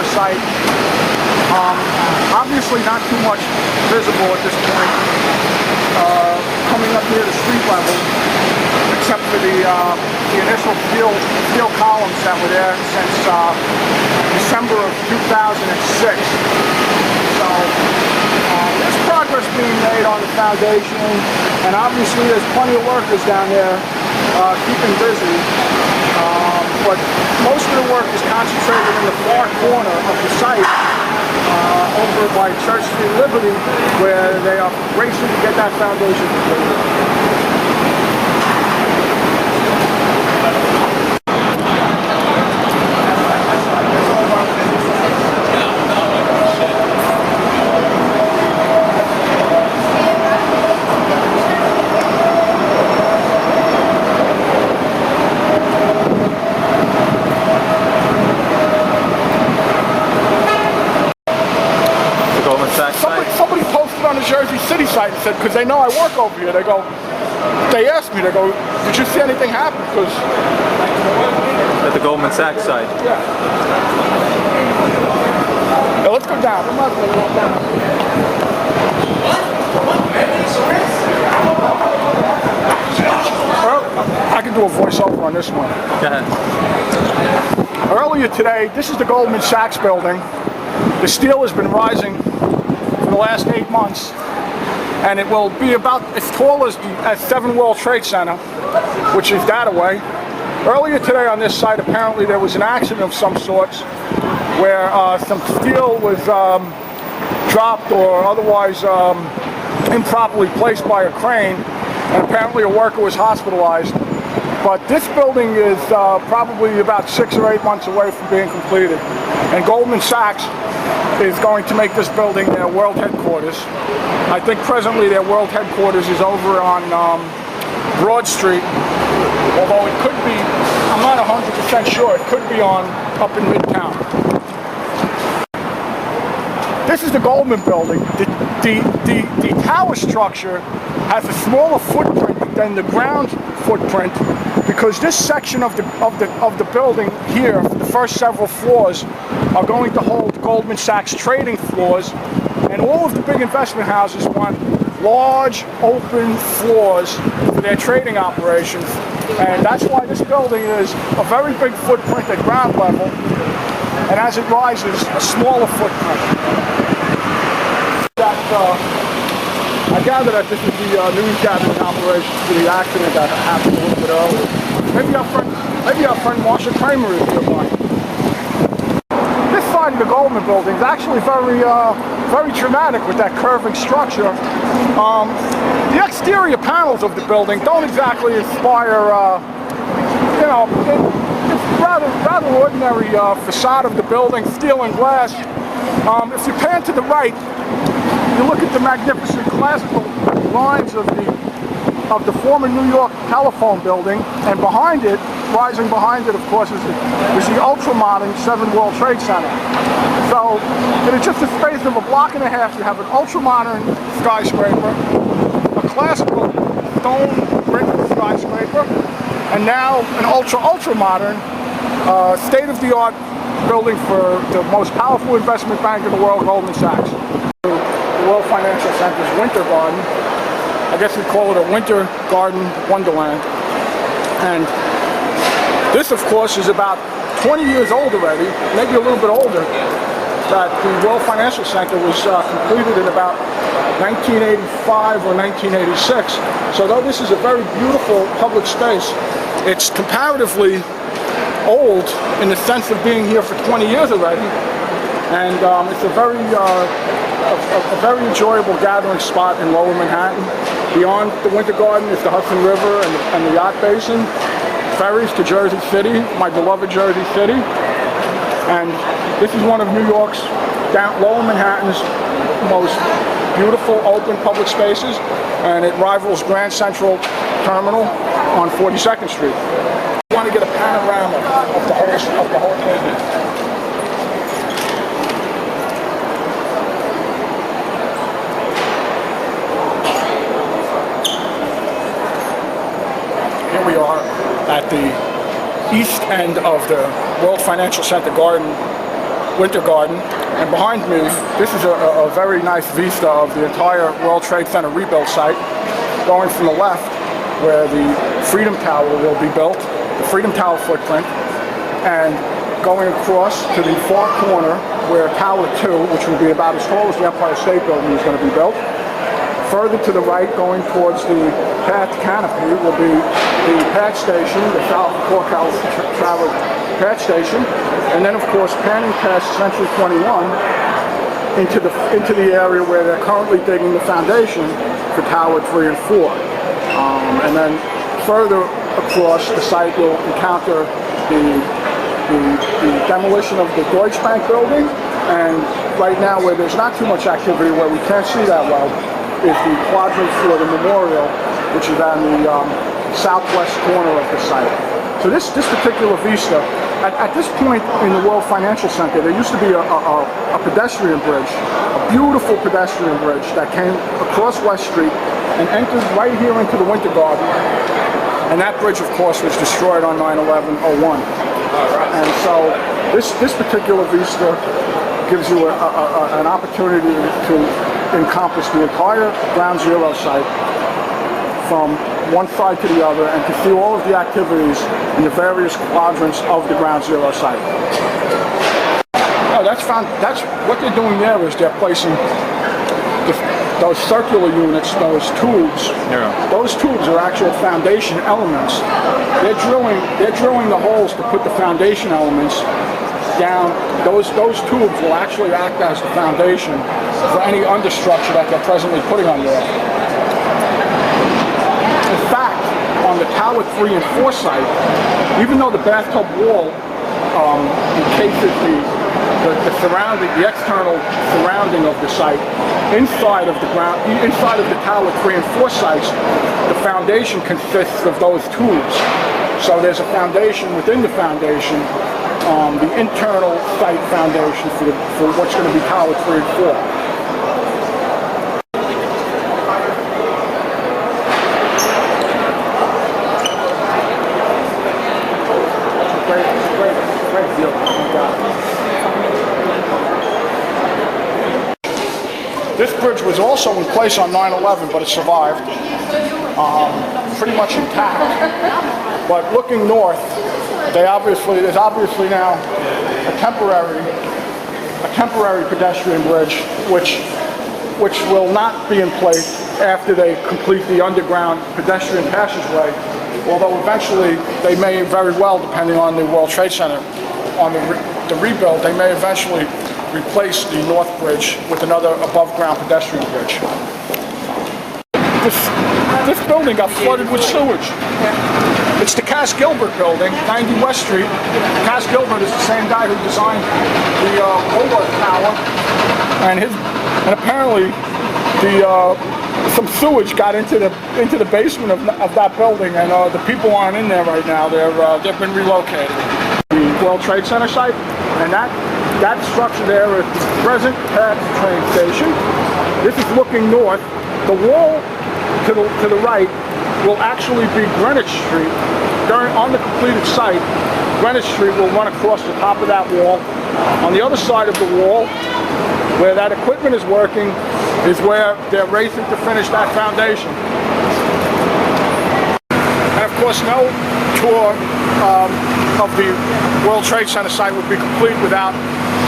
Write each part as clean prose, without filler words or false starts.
tower site. Obviously not too much visible at this point, coming up near the street level, except for the initial steel columns that were there since December of 2006. So there's progress being made on the foundation, and obviously there's plenty of workers down there keeping busy. But most of the work is concentrated in the far corner of the site, over by Church Street Liberty, where they are racing to get that foundation completed. Somebody posted on the Jersey City site and said, because they know I work over here, they asked me, did you see anything happen? Because at the Goldman Sachs site. Yeah. Now let's go down. I'm not going to walk down. I can do a voiceover on this one. Go ahead. Earlier today, this is the Goldman Sachs building. The steel has been rising for the last 8 months, and it will be about as tall as 7 World Trade Center, which is that away. Earlier today on this site, apparently there was an accident of some sorts where some steel was dropped or otherwise improperly placed by a crane, and apparently a worker was hospitalized. But this building is probably about 6 or 8 months away from being completed, and Goldman Sachs is going to make this building their world headquarters. I think presently their world headquarters is over on Broad Street, although it could be, I'm not 100% sure, it could be up in Midtown. This is the Goldman building. The tower structure has a smaller footprint than the ground footprint, because this section of the building here, the first several floors, are going to hold Goldman Sachs trading floors, and all of the big investment houses want large open floors for their trading operations, and that's why this building is a very big footprint at ground level, and as it rises, a smaller footprint. I gather that this is the news gathering operation for the accident that happened a little bit earlier. Maybe our friend Marsha Kramer is nearby. This side of the Goldman building is actually very dramatic with that curving structure. The exterior panels of the building don't exactly inspire, it's rather ordinary facade of the building, steel and glass. If you pan to the right, you look at the magnificent classical lines of the former New York Telephone building, and behind it, rising behind it, of course, is the ultra-modern 7 World Trade Center. So, in just a space of a block and a half, you have an ultra-modern skyscraper, a classical stone-brick skyscraper, and now an ultra-modern, state-of-the-art building for the most powerful investment bank in the world, Goldman Sachs. The World Financial Center's Winter Garden. I guess we'd call it a Winter Garden Wonderland. And this, of course, is about 20 years old already, maybe a little bit older, that the World Financial Center was completed in about 1985 or 1986. So though this is a very beautiful public space, it's comparatively old in the sense of being here for 20 years already. And it's a very enjoyable gathering spot in Lower Manhattan. Beyond the Winter Garden is the Hudson River and the yacht basin, ferries to Jersey City, my beloved Jersey City. And this is one of New York's, Lower Manhattan's most beautiful open public spaces, and it rivals Grand Central Terminal on 42nd Street. I want to get a panorama of the whole building. Here we are at the east end of the World Financial Center garden, Winter Garden. And behind me, this is a very nice vista of the entire World Trade Center rebuild site. Going from the left, where the Freedom Tower will be built, the Freedom Tower footprint, and going across to the far corner where Tower 2, which will be about as tall as the Empire State Building, is going to be built. Further to the right, going towards the path canopy, will be the patch station, the South Courthouse Travel patch station, and then of course panning past Century 21 into the area where they're currently digging the foundation for Tower 3 and 4. And then further across the site will encounter the demolition of the Deutsche Bank building, and right now where there's not too much activity, where we can't see that well, is the quadrant for the memorial, which is on the southwest corner of the site. So this particular vista, at this point in the World Financial Center, there used to be a pedestrian bridge, a beautiful pedestrian bridge that came across West Street and entered right here into the Winter Garden. And that bridge, of course, was destroyed on 9/11/01. And so this particular vista gives you an opportunity to encompass the entire Ground Zero site from one side to the other, and to see all of the activities in the various quadrants of the Ground Zero site. Oh, that's what they're doing there is they're placing those circular units, those tubes. Yeah. Those tubes are actual foundation elements. They're drilling the holes to put the foundation elements down. Those tubes will actually act as the foundation for any understructure that they're presently putting on there. In fact, on the Tower 3 and 4 site, even though the bathtub wall encases the external surrounding of the site, inside of the Tower 3 and 4 sites, the foundation consists of those tubes. So there's a foundation within the foundation, the internal site foundation for what's going to be Tower 3 and 4. Great deal. This bridge was also in place on 9/11, but it survived, pretty much intact. But looking north, there's obviously now a temporary pedestrian bridge, which will not be in place after they complete the underground pedestrian passageway. Although eventually they may very well, depending on the World Trade Center, on the rebuild, they may eventually replace the North Bridge with another above-ground pedestrian bridge. This building got flooded with sewage. It's the Cass Gilbert building, 90 West Street. Cass Gilbert is the same guy who designed the Woolworth Tower, and apparently some sewage got into the basement of that building, and the people aren't in there right now. They've been relocated. The World Trade Center site, and that structure there is the present Path train station. This is looking north. The wall to the right will actually be Greenwich Street. On the completed site, Greenwich Street will run across the top of that wall. On the other side of the wall, where that equipment is working, is where they're racing to finish that foundation. And of course, no tour of the World Trade Center site would be complete without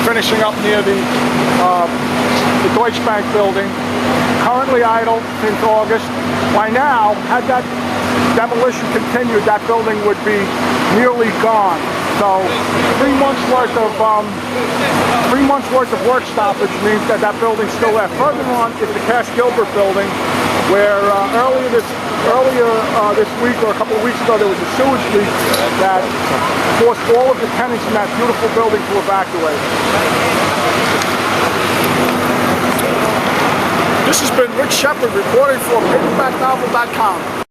finishing up near the Deutsche Bank building, currently idle since August. By now, had that demolition continued, that building would be nearly gone. So 3 months worth of work stoppage means that building's still there. Further on is the Cass Gilbert building, where earlier this week or a couple of weeks ago there was a sewage leak that forced all of the tenants in that beautiful building to evacuate. This has been Rick Shepard reporting for PaperbackNovel.com.